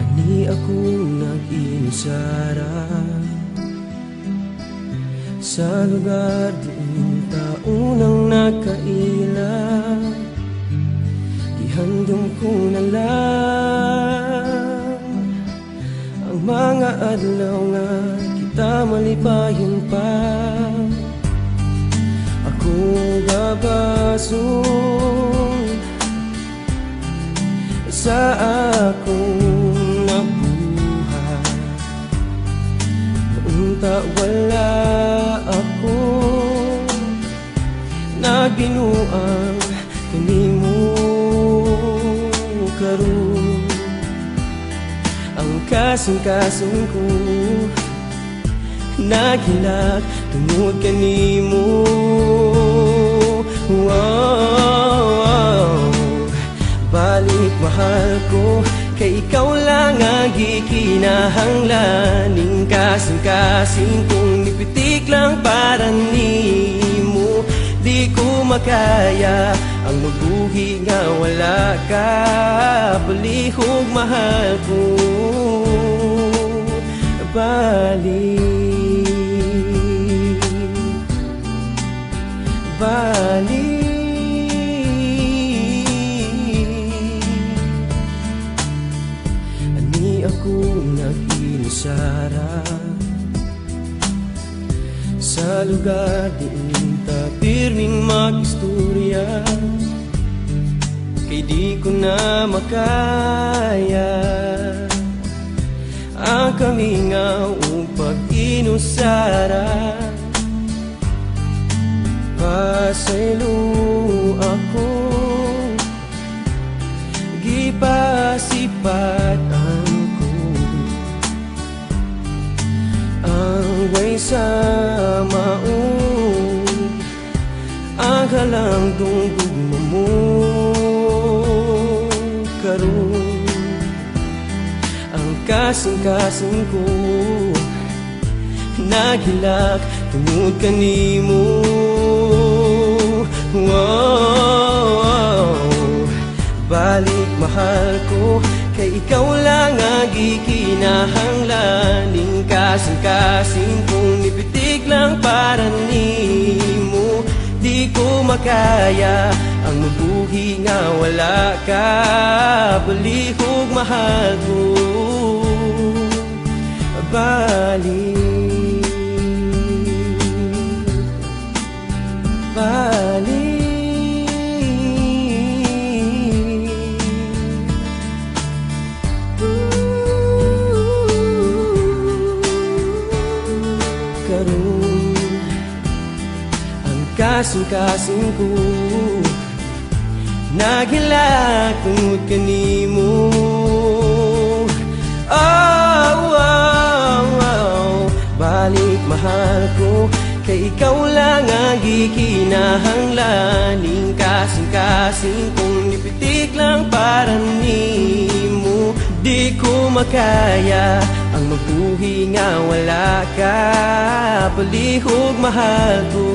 Ani akong nag-inisara sa lugar diin taunang nakaila. Ihandom ko na lang ang mga adlaw nga kita malipayon pa. Ako gabason sa akong nabuhay. Noong wala ako nagbinuang kanimo karon. Ang kasing-kasing ko naghilak tungod kanimo. Balik mahal ko, kay ikaw lang ang gikinahanglan. Ning kasing-kasing kong nipitik lang para nimo. Di ko makaya ang mabuhi nga wala ka. Balihog mahal ko, balik, balik. Ani akong nag-inisara sa lugar diin ta pirming mag-istorya. Kay di ko na makaya ang kamingaw o pag-inusara. Pasaylo ako, gipasipatan ko ang way sa maun, ang halang tunggugma mo karon. Ang kasing-kasing ko naghilak tungod kanimo. Balik mahal ko, kay ikaw lang ang gikinahanglan. Ning kasing-kasing kong nipitik lang para nimo. Di ko makaya ang mabuhi nga wala ka. Balihog mahal ko, balik, balik. Karon ang kasing-kasing ko naghilak tungod kanimo. Balik mahal ko, kay ikaw lang ang gikinahanglan. Ning kasing-kasing kong nipitik lang para nimo. Di ko makaya ang mabuhi nga wala ka. Balihog mahal ko,